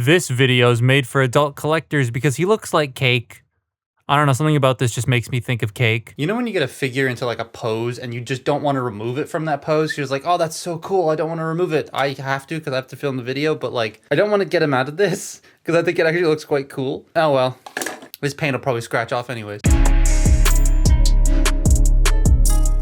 This video is made for adult collectors because he looks like cake. I don't know, something about this just makes me think of cake. You know when you get a figure into like a pose and you just don't want to remove it from that pose? You're just like, oh, that's so cool. I don't want to remove it. I have to because I have to film the video, but like, I don't want to get him out of this because I think it actually looks quite cool. Oh well, this paint will probably scratch off anyways.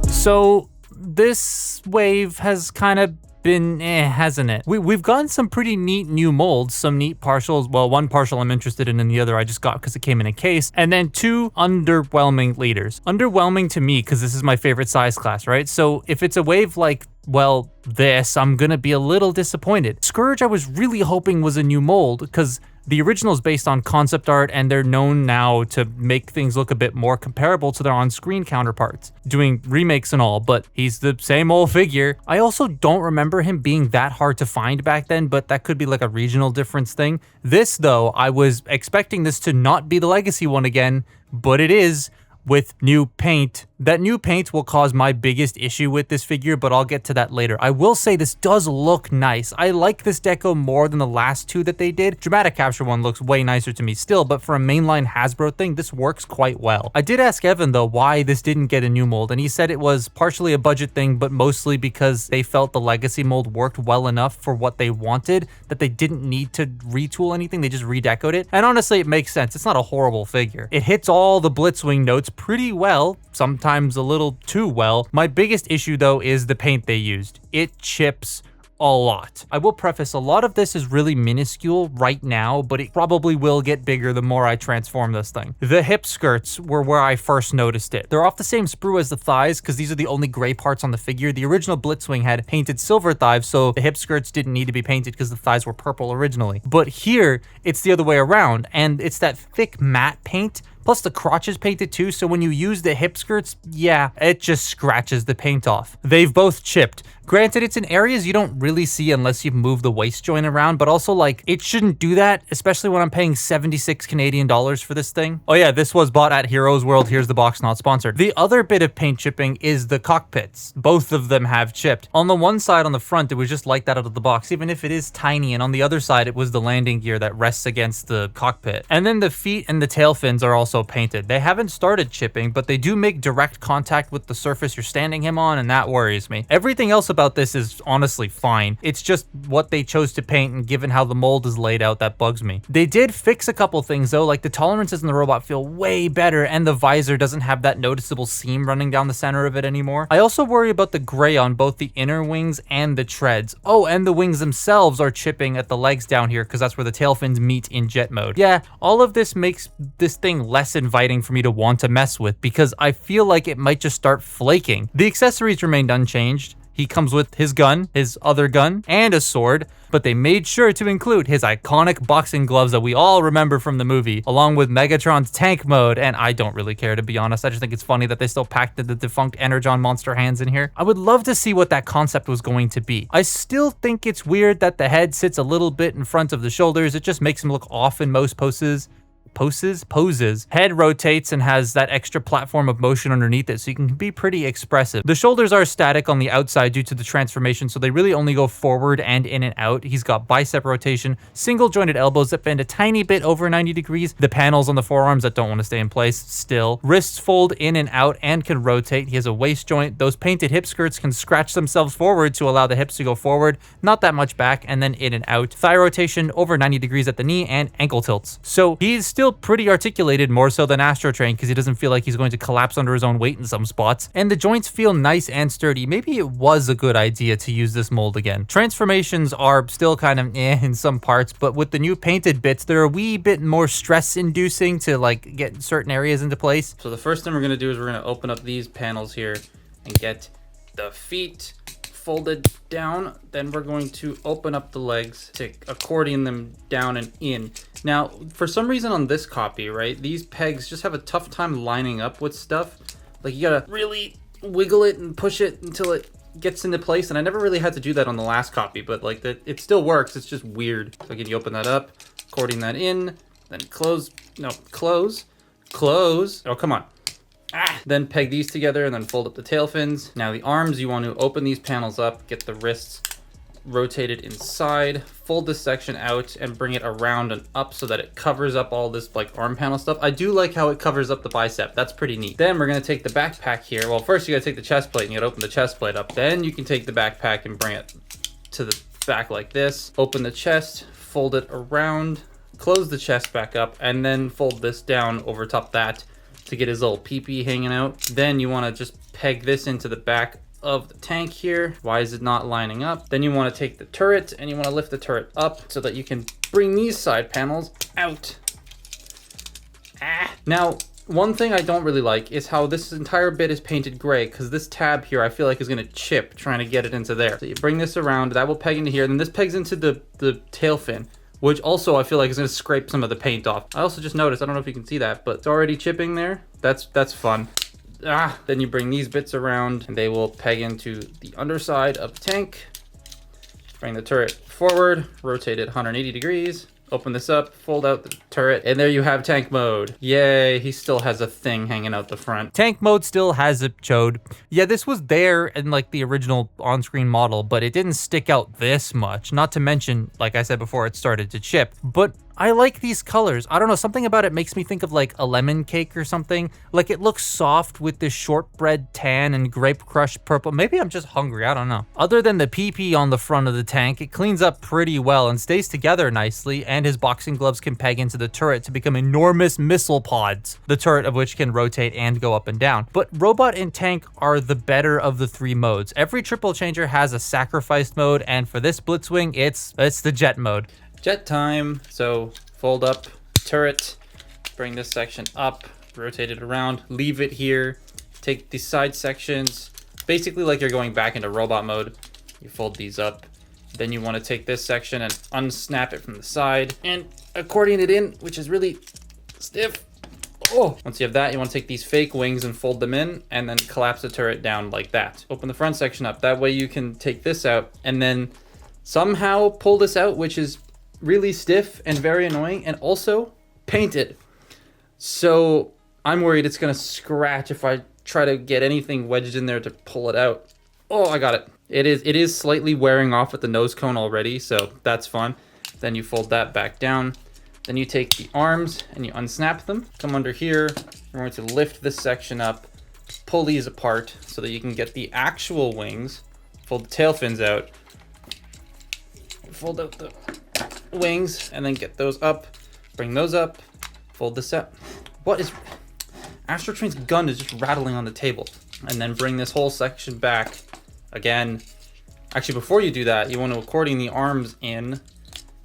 So this wave has kind of been hasn't it? We've gotten some pretty neat new molds, some neat partials. Well, one partial I'm interested in and the other I just got because it came in a case. And then two underwhelming leaders. Underwhelming to me because this is my favorite size class, right? So if it's a wave like, well, this, I'm gonna be a little disappointed. Scourge I was really hoping was a new mold because the original is based on concept art and they're known now to make things look a bit more comparable to their on-screen counterparts, doing remakes and all, but he's the same old figure. I also don't remember him being that hard to find back then, but that could be like a regional difference thing. This though, I was expecting this to not be the legacy one again, but it is, with new paint. That new paint will cause my biggest issue with this figure, but I'll get to that later. I will say this does look nice. I like this deco more than the last two that they did. Dramatic Capture one looks way nicer to me still, but for a mainline Hasbro thing, this works quite well. I did ask Evan though why this didn't get a new mold, and he said it was partially a budget thing, but mostly because they felt the legacy mold worked well enough for what they wanted that they didn't need to retool anything, they just redecoed it. And honestly, it makes sense. It's not a horrible figure. It hits all the Blitzwing notes pretty well, sometimes a little too well. My biggest issue though is the paint they used. It chips a lot. I will preface, a lot of this is really minuscule right now, but it probably will get bigger the more I transform this thing. The hip skirts were where I first noticed it. They're off the same sprue as the thighs because these are the only gray parts on the figure. The original Blitzwing had painted silver thighs, so the hip skirts didn't need to be painted because the thighs were purple originally. But here, it's the other way around, and it's that thick matte paint. Plus the crotch is painted too, so when you use the hip skirts, yeah, it just scratches the paint off. They've both chipped. Granted, it's in areas you don't really see unless you move the waist joint around, but also like, it shouldn't do that, especially when I'm paying 76 Canadian dollars for this thing. Oh yeah, this was bought at Heroes World. Here's the box, not sponsored. The other bit of paint chipping is the cockpits. Both of them have chipped. On the one side on the front, it was just like that out of the box, even if it is tiny, and on the other side, it was the landing gear that rests against the cockpit. And then the feet and the tail fins are also painted. They haven't started chipping, but they do make direct contact with the surface you're standing him on, and that worries me. Everything else about this is honestly fine. It's just what they chose to paint, and given how the mold is laid out, that bugs me. They did fix a couple things though, like the tolerances in the robot feel way better, and the visor doesn't have that noticeable seam running down the center of it anymore. I also worry about the gray on both the inner wings and the treads. Oh, and the wings themselves are chipping at the legs down here because that's where the tail fins meet in jet mode. Yeah, all of this makes this thing less inviting for me to want to mess with because I feel like it might just start flaking. The accessories remained unchanged. He comes with his gun, his other gun, and a sword, but they made sure to include his iconic boxing gloves that we all remember from the movie, along with Megatron's tank mode, and I don't really care, to be honest. I just think it's funny that they still packed the defunct Energon monster hands in here. I would love to see what that concept was going to be. I still think it's weird that the head sits a little bit in front of the shoulders. It just makes him look off in most poses. Head rotates and has that extra platform of motion underneath it, so you can be pretty expressive. The shoulders are static on the outside due to the transformation, so they really only go forward and in and out. He's got bicep rotation, single jointed elbows that bend a tiny bit over 90 degrees, the panels on the forearms that don't want to stay in place still. Wrists fold in and out and can rotate. He has a waist joint. Those painted hip skirts can scratch themselves forward to allow the hips to go forward, not that much back, and then in and out. Thigh rotation over 90 degrees at the knee, and ankle tilts. So he's still pretty articulated, more so than Astro Train, because he doesn't feel like he's going to collapse under his own weight in some spots. And the joints feel nice and sturdy. Maybe it was a good idea to use this mold again. Transformations are still kind of in some parts, but with the new painted bits, they're a wee bit more stress inducing to like get certain areas into place. So the first thing we're going to do is we're going to open up these panels here and get the feet folded down. Then we're going to open up the legs to accordion them down and in. Now, for some reason on this copy, right, these pegs just have a tough time lining up with stuff. Like you gotta really wiggle it and push it until it gets into place, and I never really had to do that on the last copy, but like that, it still works. It's just weird. So again, you open that up, accordion that in, then close. Oh, come on. Then peg these together and then fold up the tail fins. Now the arms, you want to open these panels up, get the wrists rotate it inside, fold this section out, and bring it around and up so that it covers up all this like arm panel stuff. I do like how it covers up the bicep. That's pretty neat. Then we're gonna take the backpack here. Well, first you gotta take the chest plate and you gotta open the chest plate up. Then you can take the backpack and bring it to the back like this. Open the chest, fold it around, close the chest back up, and then fold this down over top that to get his little pee-pee hanging out. Then you wanna just peg this into the back of the tank here. Why is it not lining up? Then you want to take the turret and you want to lift the turret up so that you can bring these side panels out. Now, one thing I don't really like is how this entire bit is painted gray, because this tab here I feel like is going to chip trying to get it into there. So you bring this around, that will peg into here, and then this pegs into the tail fin, which also I feel like is going to scrape some of the paint off. I also just noticed, I don't know if you can see that, but it's already chipping there. That's fun. Then you bring these bits around and they will peg into the underside of the tank. Bring the turret forward, rotate it 180 degrees, open this up, fold out the turret, and there you have tank mode. Yay, he still has a thing hanging out the front. Tank mode still has a chode. Yeah, this was there in like the original on-screen model, but it didn't stick out this much. Not to mention, like I said before, it started to chip. But I like these colors. I don't know, something about it makes me think of like a lemon cake or something. Like it looks soft with this shortbread tan and grape crush purple. Maybe I'm just hungry, I don't know. Other than the PP on the front of the tank, it cleans up pretty well and stays together nicely, and his boxing gloves can peg into the turret to become enormous missile pods, the turret of which can rotate and go up and down. But robot and tank are the better of the three modes. Every triple changer has a sacrificed mode, and for this Blitzwing, it's the jet mode. Jet time. So fold up turret, bring this section up, rotate it around, leave it here, take these side sections, basically like you're going back into robot mode. You fold these up, then you want to take this section and unsnap it from the side and accordion it in, which is really stiff. Once you have that, you want to take these fake wings and fold them in and then collapse the turret down like that. Open the front section up, that way you can take this out and then somehow pull this out, which is really stiff and very annoying, and also paint it. So I'm worried it's gonna scratch if I try to get anything wedged in there to pull it out. I got it. It is slightly wearing off at the nose cone already, so that's fun. Then you fold that back down. Then you take the arms and you unsnap them. Come under here. We're going to lift this section up, pull these apart so that you can get the actual wings. Fold the tail fins out. Fold out the wings and then get those up, bring those up, fold this up. What is Astro Train's gun is just rattling on the table. And then bring this whole section back again. Actually, before you do that, you want to accordion the arms in.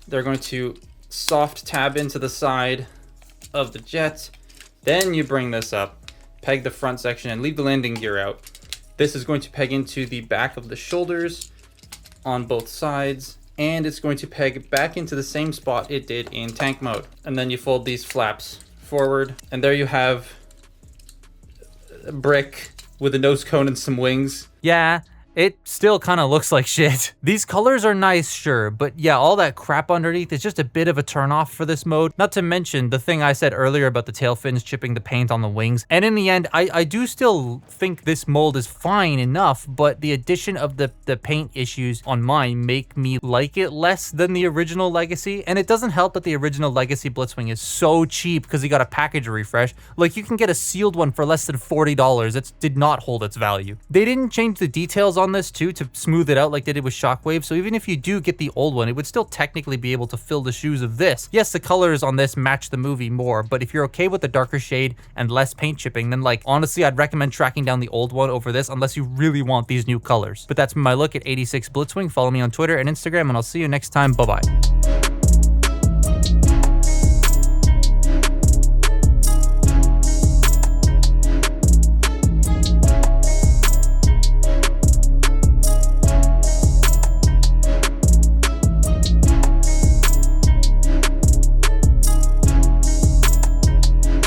They're going to soft tab into the side of the jet. Then you bring this up, peg the front section and leave the landing gear out. This is going to peg into the back of the shoulders on both sides, and it's going to peg back into the same spot it did in tank mode. And then you fold these flaps forward, and there you have a brick with a nose cone and some wings. Yeah, it still kind of looks like shit. These colors are nice, sure, but yeah, all that crap underneath is just a bit of a turnoff for this mode. Not to mention the thing I said earlier about the tail fins chipping the paint on the wings. And in the end, I do still think this mold is fine enough, but the addition of the paint issues on mine make me like it less than the original Legacy. And it doesn't help that the original Legacy Blitzwing is so cheap because he got a package refresh. Like, you can get a sealed one for less than $40. It did not hold its value. They didn't change the details on this too to smooth it out like they did with Shockwave, so even if you do get the old one, it would still technically be able to fill the shoes of this. Yes, the colors on this match the movie more, but if you're okay with the darker shade and less paint chipping, then like honestly I'd recommend tracking down the old one over this unless you really want these new colors. But that's my look at 86 Blitzwing. Follow me on Twitter and Instagram, and I'll see you next time. Bye bye.